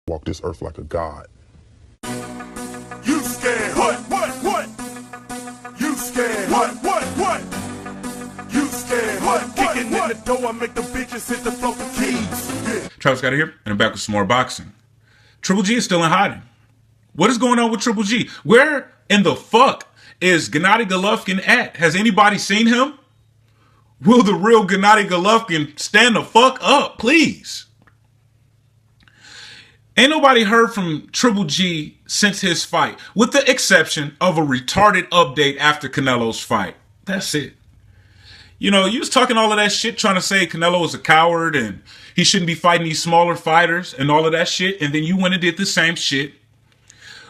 walk this earth like a god. You scared? What? You scared? What? You scared? What? Kicking in the door, I make the bitches hit the floor for keys. Yeah. Travis Scott here, and I'm back with some more boxing. Triple G is still in hiding. What is going on with Triple G? Where in the fuck is Gennady Golovkin at? Has anybody seen him? Will the real Gennady Golovkin stand the fuck up, please? Ain't nobody heard from Triple G since his fight, with the exception of a retarded update after Canelo's fight. That's it. You know, you was talking all of that shit trying to say Canelo is a coward and he shouldn't be fighting these smaller fighters and all of that shit, and then you went and did the same shit.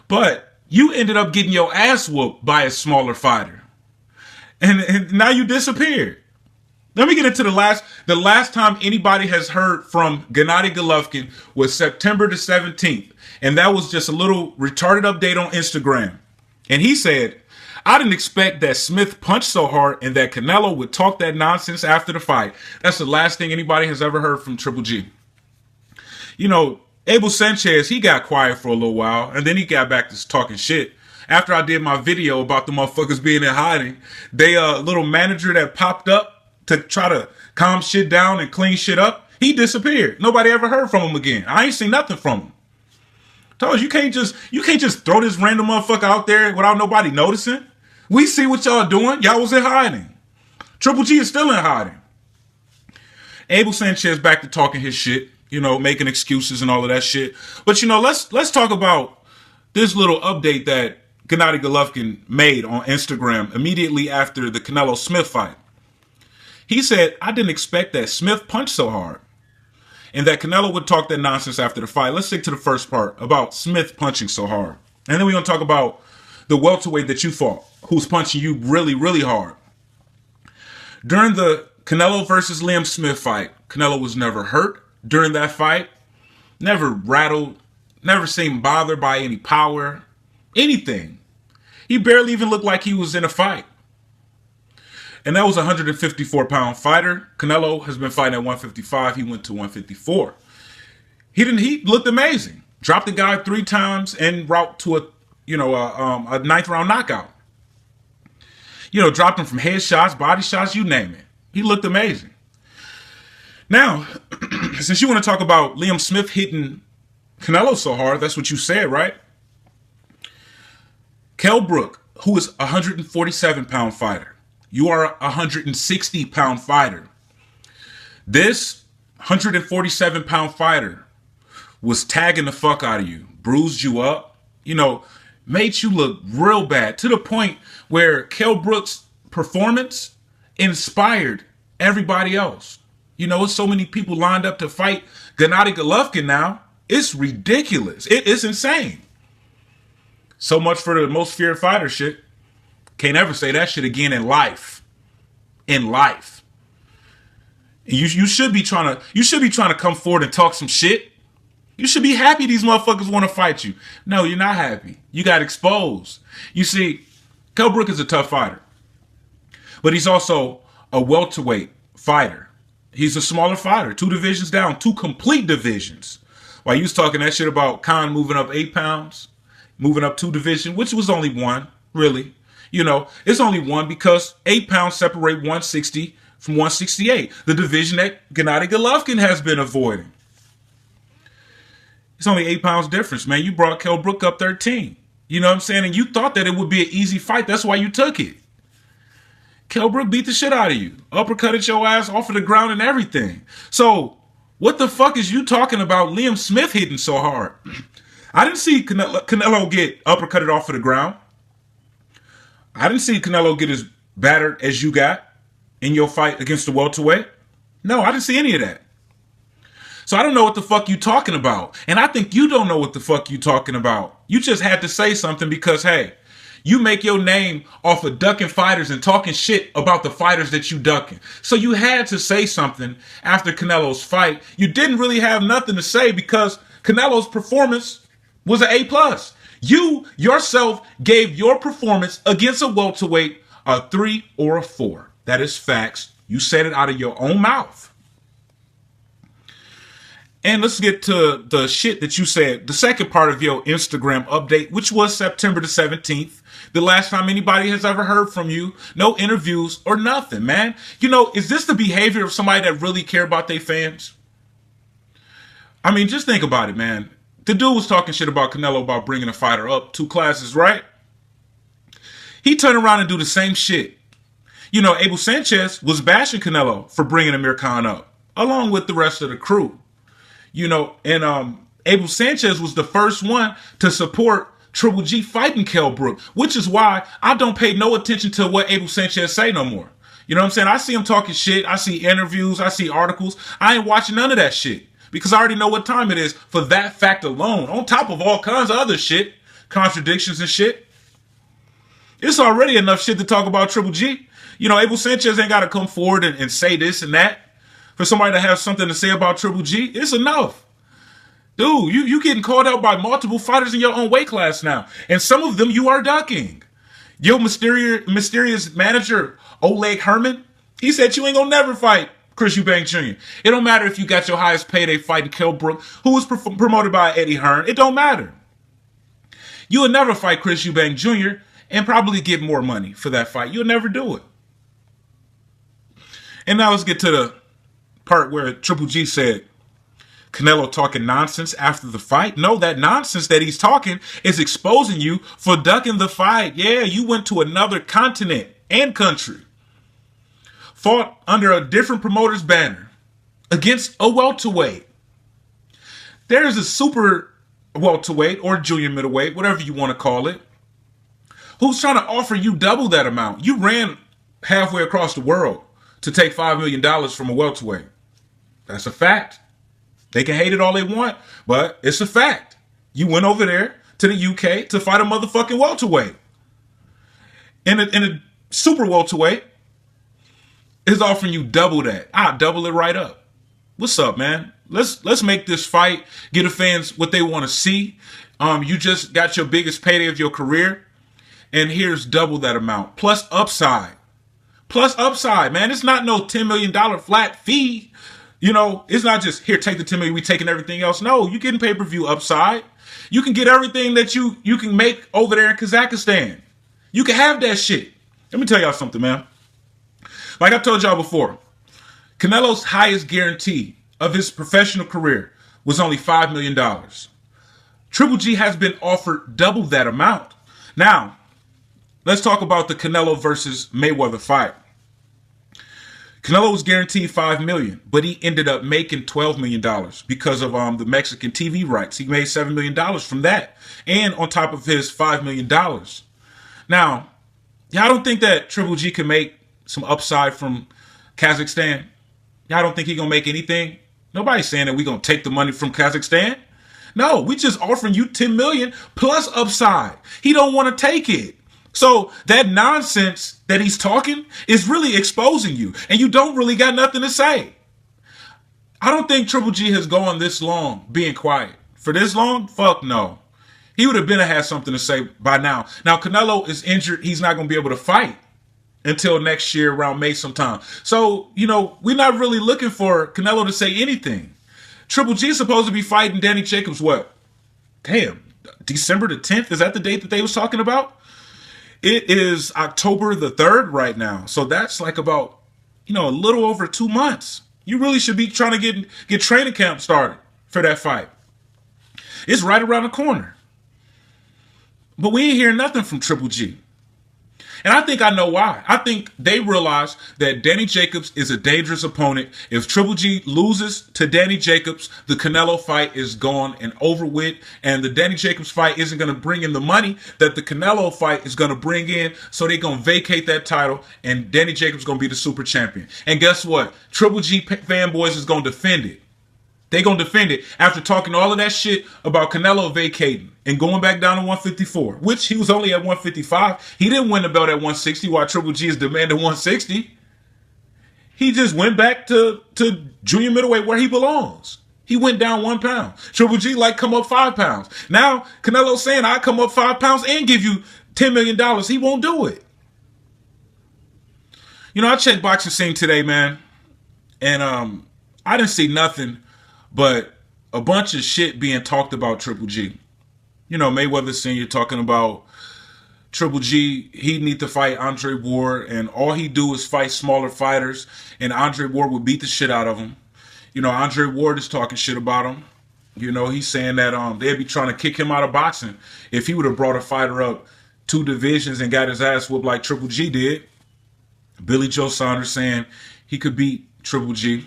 But you ended up getting your ass whooped by a smaller fighter. And now you disappeared. Let me get into the last time anybody has heard from Gennady Golovkin was September the 17th. And that was just a little retarded update on Instagram. And he said, I didn't expect that Smith punched so hard and that Canelo would talk that nonsense after the fight. That's the last thing anybody has ever heard from Triple G. You know, Abel Sanchez, he got quiet for a little while and then he got back to talking shit. After I did my video about the motherfuckers being in hiding, they little manager that popped up to try to calm shit down and clean shit up, he disappeared. Nobody ever heard from him again. I ain't seen nothing from him. Told you, you can't just throw this random motherfucker out there without nobody noticing. We see what y'all doing. Y'all was in hiding. Triple G is still in hiding. Abel Sanchez back to talking his shit, you know, making excuses and all of that shit. But you know, let's talk about this little update that Gennady Golovkin made on Instagram immediately after the Canelo Smith fight. He said, I didn't expect that Smith punched so hard and that Canelo would talk that nonsense after the fight. Let's stick to the first part about Smith punching so hard. And then we're going to talk about the welterweight that you fought, who's punching you really, really hard. During the Canelo versus Liam Smith fight, Canelo was never hurt during that fight, never rattled, never seemed bothered by any power, anything. He barely even looked like he was in a fight. And that was a 154-pound fighter. Canelo has been fighting at 155. He went to 154. He looked amazing. Dropped the guy 3 times en route to a 9th round knockout. You know, dropped him from headshots, body shots, you name it. He looked amazing. Now, since you want to talk about Liam Smith hitting Canelo so hard, that's what you said, right? Kell Brook, who is a 147-pound fighter. You are a 160-pound fighter. This 147-pound fighter was tagging the fuck out of you, bruised you up, you know, made you look real bad to the point where Kell Brook's performance inspired everybody else. You know, so many people lined up to fight Gennady Golovkin now. It's ridiculous. It's insane. So much for the most feared fighter shit. Can't ever say that shit again in life. In life. You should be trying to come forward and talk some shit. You should be happy these motherfuckers want to fight you. No, you're not happy. You got exposed. You see, Kell Brook is a tough fighter. But he's also a welterweight fighter. He's a smaller fighter. 2 divisions down. 2 complete divisions. While you was talking that shit about Khan moving up 8 pounds, moving up 2 divisions, which was only 1, really. You know, it's only 1 because 8 pounds separate 160 from 168. The division that Gennady Golovkin has been avoiding. It's only 8 pounds difference, man. You brought Kell Brook up 13. You know what I'm saying? And you thought that it would be an easy fight. That's why you took it. Kell Brook beat the shit out of you. Uppercutted your ass off of the ground and everything. So, what the fuck is you talking about Liam Smith hitting so hard? I didn't see Canelo get uppercutted off of the ground. I didn't see Canelo get as battered as you got in your fight against the welterweight. No, I didn't see any of that. So I don't know what the fuck you talking about. And I think you don't know what the fuck you talking about. You just had to say something because, hey, you make your name off of ducking fighters and talking shit about the fighters that you ducking. So you had to say something after Canelo's fight. You didn't really have nothing to say because Canelo's performance was an A+. You yourself gave your performance against a welterweight a 3 or a 4. That is facts. You said it out of your own mouth. And let's get to the shit that you said, the second part of your Instagram update, which was September the 17th. The last time anybody has ever heard from you. No interviews or nothing, man. You know, is this the behavior of somebody that really care about their fans? I mean, just think about it, man. The dude was talking shit about Canelo about bringing a fighter up 2 classes, right? He turned around and do the same shit. You know, Abel Sanchez was bashing Canelo for bringing Amir Khan up, along with the rest of the crew. You know, and Abel Sanchez was the first one to support Triple G fighting Kell Brook, which is why I don't pay no attention to what Abel Sanchez say no more. You know what I'm saying? I see him talking shit. I see interviews. I see articles. I ain't watching none of that shit because I already know what time it is for that fact alone, on top of all kinds of other shit, contradictions and shit. It's already enough shit to talk about Triple G. You know, Abel Sanchez ain't got to come forward and say this and that. For somebody to have something to say about Triple G, it's enough. Dude, you getting called out by multiple fighters in your own weight class now. And some of them you are ducking. Your mysterious manager, Oleg Herman, he said you ain't gonna never fight Chris Eubank Jr. It don't matter if you got your highest payday fighting Kell Brook, who was promoted by Eddie Hearn. It don't matter. You will never fight Chris Eubank Jr. and probably get more money for that fight. You'll never do it. And now let's get to the part where Triple G said Canelo talking nonsense after the fight. No, that nonsense that he's talking is exposing you for ducking the fight. Yeah, you went to another continent and country, fought under a different promoter's banner against a welterweight. There is a super welterweight or junior middleweight, whatever you want to call it, who's trying to offer you double that amount. You ran halfway across the world to take $5 million from a welterweight. That's a fact. They can hate it all they want, but it's a fact. You went over there to the UK to fight a motherfucking welterweight. And a super welterweight is offering you double that. I'll double it right up. What's up, man? Let's make this fight, get the fans what they want to see. You just got your biggest payday of your career, and here's double that amount. Plus upside. Plus upside, man. It's not no $10 million flat fee. You know, it's not just, here, take the $10 million, we taking everything else. No, you getting pay-per-view upside. You can get everything that you can make over there in Kazakhstan. You can have that shit. Let me tell y'all something, man. Like I told y'all before, Canelo's highest guarantee of his professional career was only $5 million. Triple G has been offered double that amount. Now, let's talk about the Canelo versus Mayweather fight. Canelo was guaranteed $5 million, but he ended up making $12 million because of the Mexican TV rights. He made $7 million from that, and on top of his $5 million. Now, y'all don't think that Triple G can make some upside from Kazakhstan? Y'all don't think he gonna make anything? Nobody's saying that we gonna take the money from Kazakhstan. No, we just offering you $10 million plus upside. He don't want to take it. So that nonsense that he's talking is really exposing you, and you don't really got nothing to say. I don't think Triple G has gone this long being quiet. For this long? Fuck no. He would have been had something to say by now. Now, Canelo is injured. He's not going to be able to fight until next year around May sometime. So, you know, we're not really looking for Canelo to say anything. Triple G is supposed to be fighting Danny Jacobs, what? Damn, December the 10th? Is that the date that they was talking about? It is October the 3rd right now. So that's like about, you know, a little over 2 months. You really should be trying to get training camp started for that fight. It's right around the corner. But we ain't hearing nothing from Triple G. And I think I know why. I think they realize that Danny Jacobs is a dangerous opponent. If Triple G loses to Danny Jacobs, the Canelo fight is gone and over with. And the Danny Jacobs fight isn't going to bring in the money that the Canelo fight is going to bring in. So they're going to vacate that title, and Danny Jacobs is going to be the super champion. And guess what? Triple G fanboys is going to defend it. They going to defend it after talking all of that shit about Canelo vacating and going back down to 154, which he was only at 155. He didn't win the belt at 160 while Triple G is demanding 160. He just went back to junior middleweight where he belongs. He went down 1 pound. Triple G like come up 5 pounds. Now Canelo's saying I come up 5 pounds and give you $10 million. He won't do it. You know, I checked Boxe S'maine today, man, and I didn't see nothing but a bunch of shit being talked about Triple G. You know, Mayweather Sr. talking about Triple G, he need to fight Andre Ward, and all he do is fight smaller fighters, and Andre Ward would beat the shit out of him. You know, Andre Ward is talking shit about him. You know, he's saying that they'd be trying to kick him out of boxing if he would have brought a fighter up 2 divisions and got his ass whooped like Triple G did. Billy Joe Saunders saying he could beat Triple G.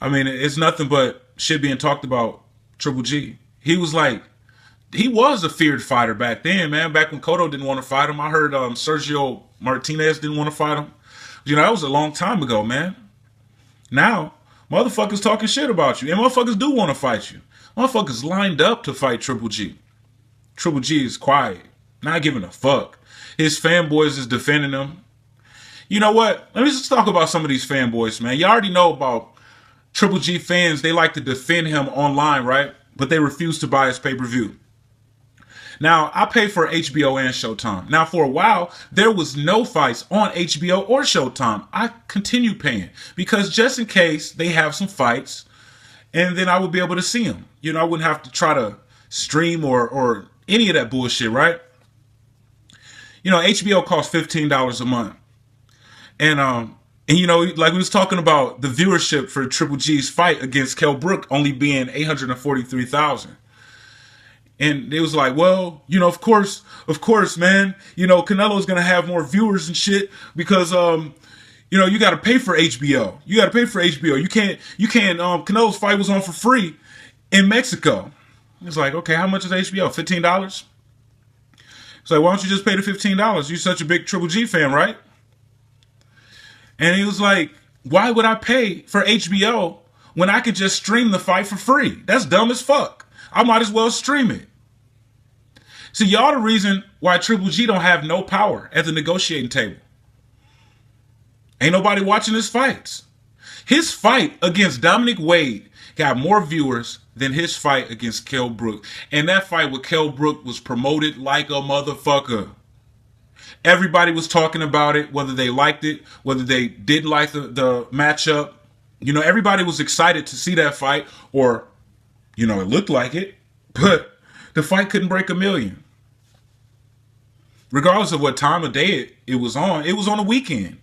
I mean, it's nothing but shit being talked about Triple G. He was a feared fighter back then, man. Back when Cotto didn't want to fight him. I heard Sergio Martinez didn't want to fight him. You know, that was a long time ago, man. Now, motherfuckers talking shit about you. And motherfuckers do want to fight you. Motherfuckers lined up to fight Triple G. Triple G is quiet, not giving a fuck. His fanboys is defending him. You know what? Let me just talk about some of these fanboys, man. You already know about Triple G fans. They like to defend him online, right? But they refuse to buy his pay-per-view. Now, I pay for HBO and Showtime. Now, for a while, there was no fights on HBO or Showtime. I continue paying because just in case they have some fights, and then I would be able to see them. You know, I wouldn't have to try to stream or any of that bullshit, right? You know, HBO costs $15 a month. And you know, like we was talking about the viewership for Triple G's fight against Kell Brook only being 843,000. And it was like, well, you know, of course, man, you know, Canelo's going to have more viewers and shit because, you know, you got to pay for HBO. You got to pay for HBO. You can't, Canelo's fight was on for free in Mexico. It's like, okay, how much is HBO? $15? It's like, why don't you just pay the $15? You're such a big Triple G fan, right? And he was like, why would I pay for HBO when I could just stream the fight for free? That's dumb as fuck. I might as well stream it. See, y'all the reason why Triple G don't have no power at the negotiating table. Ain't nobody watching his fights. His fight against Dominic Wade got more viewers than his fight against Kell Brook. And that fight with Kell Brook was promoted like a motherfucker. Everybody was talking about it, whether they liked it, whether they didn't like the matchup. You know, everybody was excited to see that fight, or, you know, it looked like it, but the fight couldn't break 1 million. Regardless of what time of day it was on a weekend.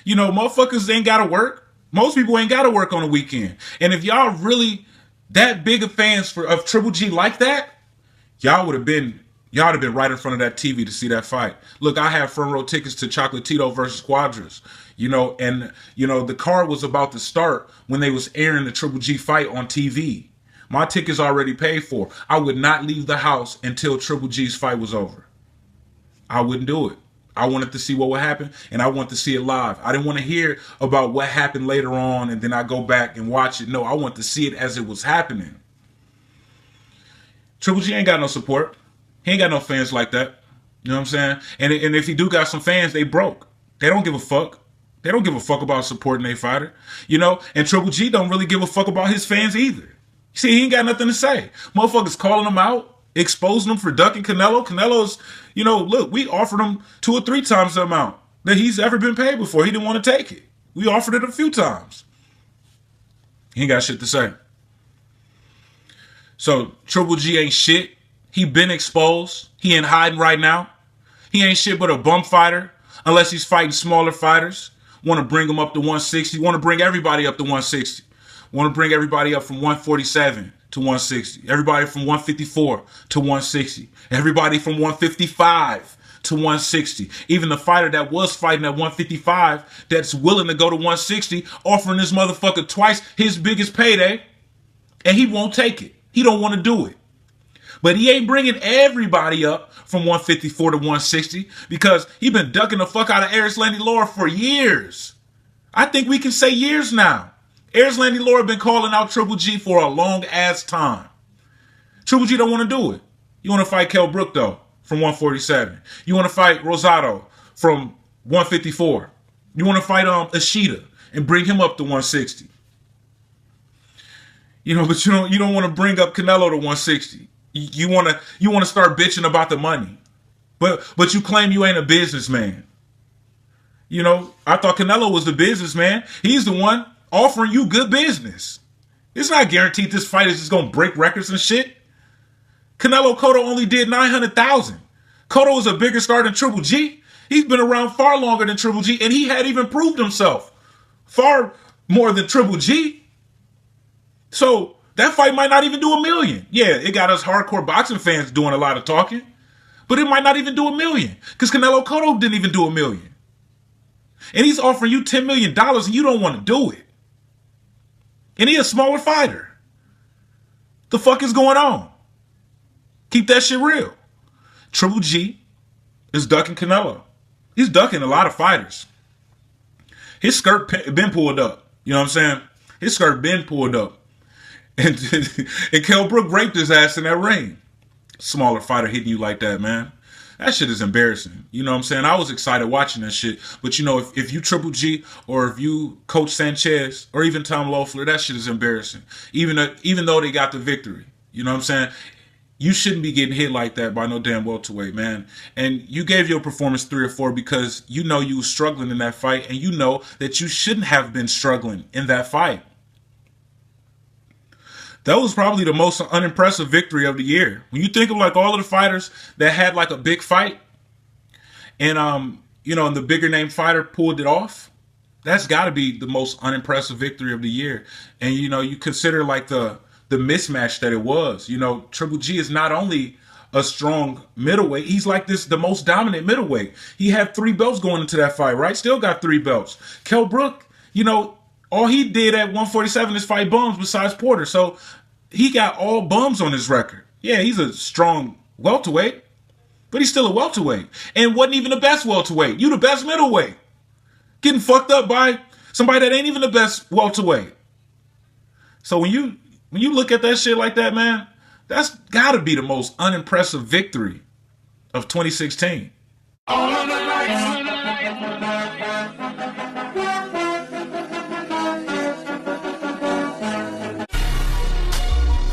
You know, motherfuckers ain't got to work. Most people ain't got to work on a weekend. And if y'all really that big of fans of Triple G like that, y'all would have been right in front of that TV to see that fight. Look, I have front row tickets to Chocolatito versus Quadras. You know, and, you know, the card was about to start when they was airing the Triple G fight on TV. My ticket's already paid for. I would not leave the house until Triple G's fight was over. I wouldn't do it. I wanted to see what would happen, and I wanted to see it live. I didn't want to hear about what happened later on, and then I go back and watch it. No, I want to see it as it was happening. Triple G ain't got no support. He ain't got no fans like that. You know what I'm saying? And if he do got some fans, they broke. They don't give a fuck. They don't give a fuck about supporting their fighter. You know? And Triple G don't really give a fuck about his fans either. See, he ain't got nothing to say. Motherfuckers calling him out, exposing him for ducking Canelo. Canelo's, you know, look, we offered him 2 or 3 times the amount that he's ever been paid before. He didn't want to take it. We offered it a few times. He ain't got shit to say. So Triple G ain't shit. He been exposed. He ain't hiding right now. He ain't shit but a bum fighter unless he's fighting smaller fighters. Want to bring him up to 160. Want to bring everybody up to 160. Want to bring everybody up from 147 to 160. Everybody from 154 to 160. Everybody from 155 to 160. Even the fighter that was fighting at 155 that's willing to go to 160, offering this motherfucker twice his biggest payday, and he won't take it. He don't want to do it. But he ain't bringing everybody up from 154 to 160 because he been ducking the fuck out of Erislandy Laura for years. I think we can say years now. Erislandy Laura been calling out Triple G for a long ass time. Triple G don't want to do it. You want to fight Kell Brook though from 147. You want to fight Rosado from 154. You want to fight Ishida and bring him up to 160. You know, but you don't want to bring up Canelo to 160. You want to start bitching about the money. But you claim you ain't a businessman. You know, I thought Canelo was the businessman. He's the one offering you good business. It's not guaranteed this fight is just going to break records and shit. Canelo Cotto only did 900,000. Cotto is a bigger star than Triple G. He's been around far longer than Triple G, and he had even proved himself far more than Triple G. So that fight might not even do 1 million. Yeah, it got us hardcore boxing fans doing a lot of talking, but it might not even do 1 million because Canelo Cotto didn't even do 1 million. And he's offering you $10 million and you don't want to do it. And he a smaller fighter. The fuck is going on? Keep that shit real. Triple G is ducking Canelo. He's ducking a lot of fighters. His skirt been pulled up. You know what I'm saying? His skirt been pulled up. And Kell Brook raped his ass in that ring. Smaller fighter hitting you like that, man. That shit is embarrassing. You know what I'm saying? I was excited watching that shit. But you know, if you Triple G or if you Coach Sanchez or even Tom Loeffler, that shit is embarrassing. Even though they got the victory. You know what I'm saying? You shouldn't be getting hit like that by no damn welterweight, man. And you gave your performance 3 or 4 because you know you were struggling in that fight and you know that you shouldn't have been struggling in that fight. That was probably the most unimpressive victory of the year. When you think of like all of the fighters that had like a big fight and, you know, and the bigger name fighter pulled it off, that's got to be the most unimpressive victory of the year. And, you know, you consider like the mismatch that it was. You know, Triple G is not only a strong middleweight, he's like the most dominant middleweight. He had 3 belts going into that fight, right? Still got 3 belts. Kell Brook, you know, all he did at 147 is fight bums besides Porter. So he got all bums on his record. Yeah, he's a strong welterweight, but he's still a welterweight. And wasn't even the best welterweight. You the best middleweight. Getting fucked up by somebody that ain't even the best welterweight. So when you look at that shit like that, man, that's got to be the most unimpressive victory of 2016. All of the lights.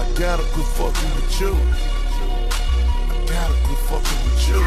I gotta quit fucking with you. I gotta quit fucking with you.